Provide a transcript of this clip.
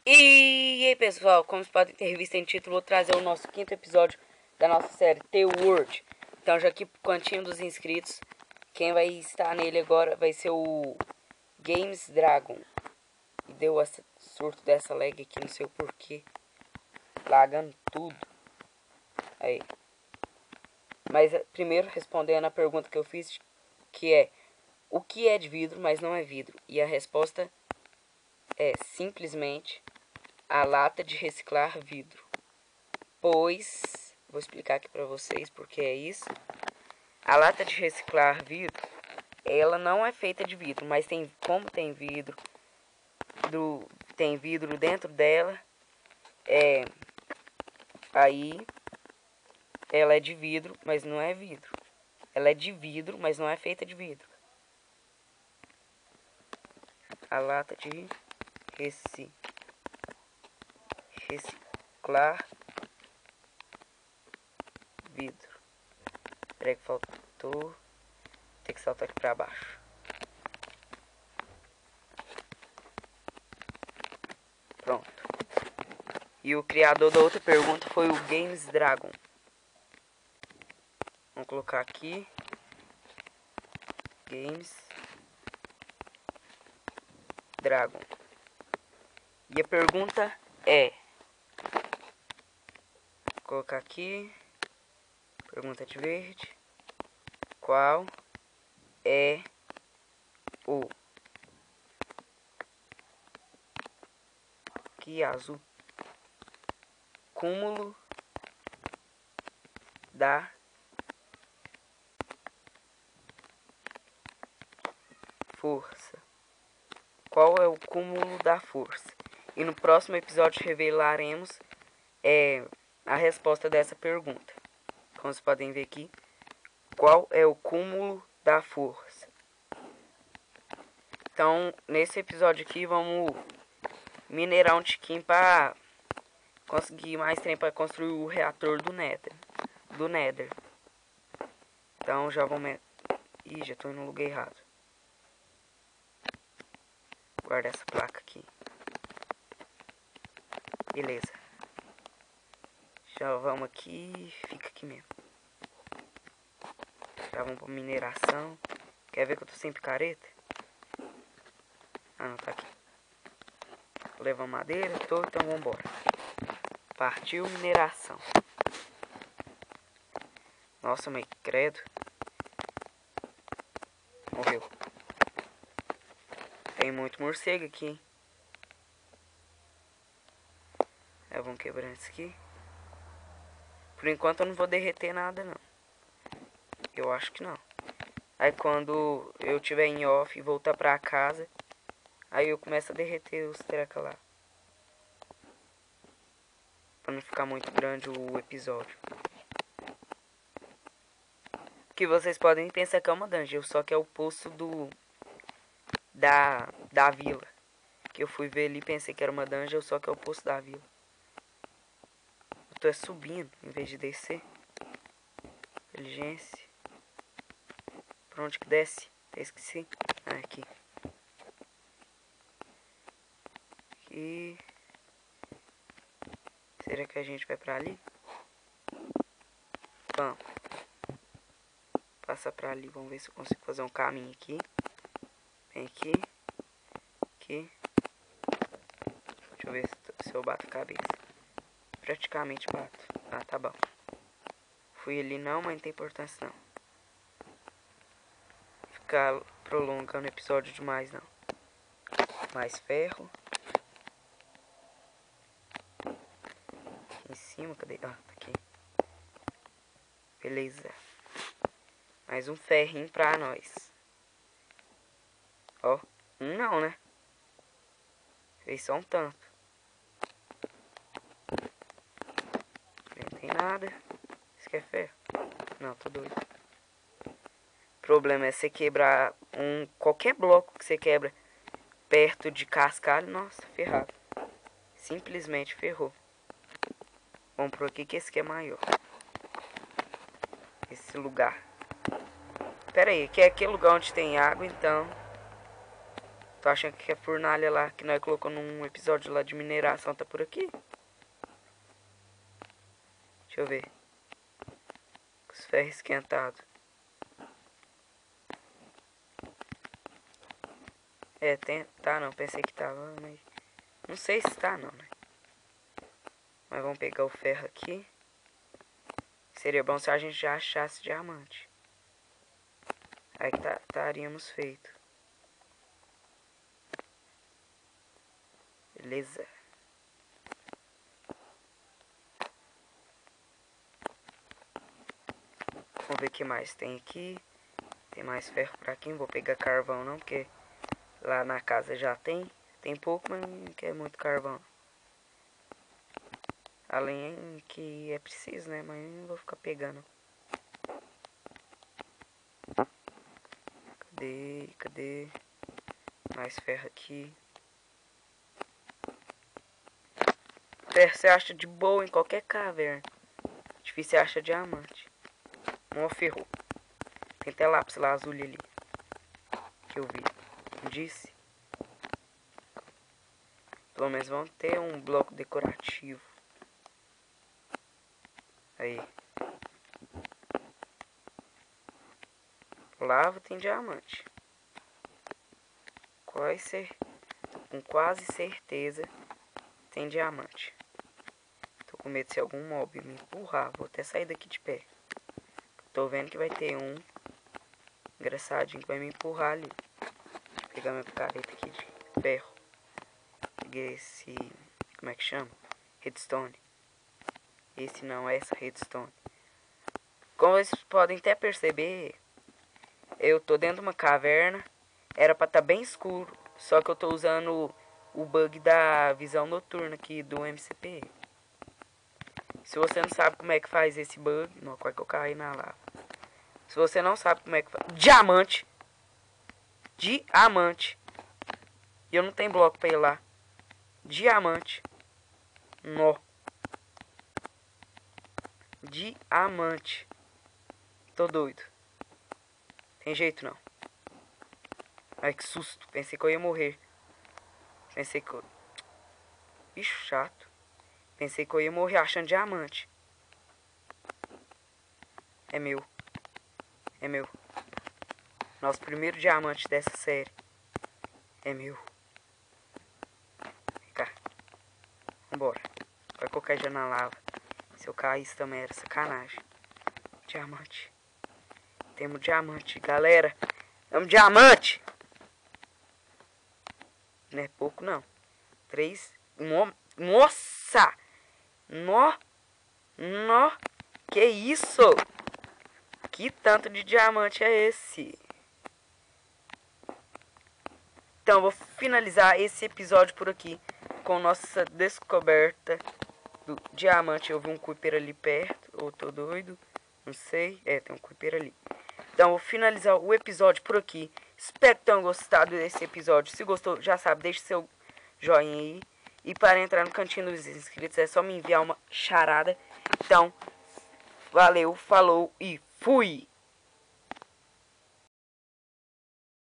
E aí pessoal, como vocês podem ter visto em título, vou trazer o nosso quinto episódio da nossa série The World. Então já aqui pro cantinho dos inscritos, quem vai estar nele agora vai ser o Games Dragon. E deu esse surto dessa lag aqui, não sei o porquê. Lagando tudo. Aí. Mas primeiro respondendo a pergunta que eu fiz, que é: o que é de vidro, mas não é vidro? E a resposta é simplesmente a lata de reciclar vidro. Pois, vou explicar aqui para vocês porque é isso. A lata de reciclar vidro, ela não é feita de vidro, mas como tem vidro, tem vidro dentro dela, aí ela é de vidro, mas não é vidro. Ela é de vidro, mas não é feita de vidro. A lata de reciclar vidro. Peraí que faltou. Tem que saltar aqui pra baixo. Pronto. E o criador da outra pergunta foi o Games Dragon. Vamos colocar aqui. Games Dragon. E a pergunta é... Vou colocar aqui. Pergunta de verde. Qual é o que azul cúmulo da força? Qual é o cúmulo da força? E no próximo episódio revelaremos a resposta dessa pergunta. Como vocês podem ver aqui, qual é o cúmulo da força? Então, nesse episódio aqui, vamos minerar um tiquinho para conseguir mais tempo para construir o reator do Nether. Então, já vamos... Ih, já tô indo no lugar errado. Guarda essa placa aqui. Beleza. Já vamos aqui. Fica aqui mesmo. Já vamos pra mineração. Quer ver que eu tô sem picareta? Ah, não, tá aqui. Vou levar madeira, então vambora. Partiu mineração. Nossa, mas credo. Morreu. Tem muito morcego aqui, hein? Vamos quebrando isso aqui. Por enquanto eu não vou derreter nada, não. Eu acho que não. Aí quando eu tiver em off e voltar pra casa, aí eu começo a derreter os treca lá. Pra não ficar muito grande o episódio. Que vocês podem pensar que é uma dungeon, só que é o poço da vila. Que eu fui ver ali e pensei que era uma dungeon, só que é o poço da vila. Eu tô subindo em vez de descer. Inteligência. Pra onde que desce? Até esqueci. Ah, aqui. Aqui. Será que a gente vai pra ali? Vamos. Passa pra ali. Vamos ver se eu consigo fazer um caminho aqui. Vem aqui. Aqui. Deixa eu ver se eu bato a cabeça. Praticamente bato. Ah, tá bom. Fui ali não, mas não tem importância não. Ficar prolongando o episódio demais não. Mais ferro. Aqui em cima, cadê? Ah, tá aqui. Beleza. Mais um ferrinho pra nós. Ó, não, né? Fez só um tanto. Não tem nada. Isso aqui é ferro? Não, tô doido. O problema é você quebrar qualquer bloco que você quebra perto de cascalho. Nossa, ferrado. Simplesmente ferrou. Vamos por aqui que esse aqui é maior. Esse lugar. Pera aí, aqui é aquele lugar onde tem água, então. Tô achando que a fornalha lá que nós colocamos num episódio lá de mineração tá por aqui. Deixa eu ver. Os ferros esquentados. É, tem. Tá não, pensei que tava, mas. Não sei se tá não, né? Mas vamos pegar o ferro aqui. Seria bom se a gente já achasse diamante. Aí que estaríamos feito. Beleza. Vamos ver o que mais tem aqui. Tem mais ferro pra aqui. Não vou pegar carvão não, porque lá na casa já tem. Tem pouco, mas não quer muito carvão. Além que é preciso, né? Mas não vou ficar pegando. Cadê? Mais ferro aqui. Ferro você acha de boa em qualquer caverna. Difícil você acha diamante. Não ferrou. Tem até lápis lá azul ali. Que eu vi. Não disse? Pelo menos vão ter um bloco decorativo. Aí. Lava tem diamante. Com quase certeza tem diamante. Tô com medo de ser algum mob me empurrar. Vou até sair daqui de pé. Tô vendo que vai ter um engraçadinho que vai me empurrar ali. Vou pegar minha picareta aqui de ferro. Peguei esse... Como é que chama? Redstone. Esse não, essa redstone. Como vocês podem até perceber, eu tô dentro de uma caverna. Era pra estar bem escuro. Só que eu tô usando o bug da visão noturna aqui do MCP. Se você não sabe como é que faz esse bug... Não, quase que eu caí na lava. Se você não sabe como é que faz... Diamante! Diamante! E eu não tenho bloco pra ir lá. Diamante. Nó. Diamante. Tô doido. Tem jeito não. Ai, que susto. Pensei que eu ia morrer. Pensei que eu... Bicho chato. Pensei que eu ia morrer achando diamante. É meu. É meu. Nosso primeiro diamante dessa série. É meu. Vem cá. Vambora. Vai colocar já na lava. Se eu caísse também era sacanagem. Diamante. Temos diamante, galera. Temos diamante. Não é pouco, não. 3. Nossa! Nó! Que isso? Que tanto de diamante é esse? Então, vou finalizar esse episódio por aqui. Com nossa descoberta do diamante. Eu vi um creeper ali perto. Ou tô doido? Não sei. É, tem um creeper ali. Então, vou finalizar o episódio por aqui. Espero que tenham gostado desse episódio. Se gostou, já sabe, deixe seu joinha aí. E para entrar no cantinho dos inscritos é só me enviar uma charada. Então, valeu, falou e fui!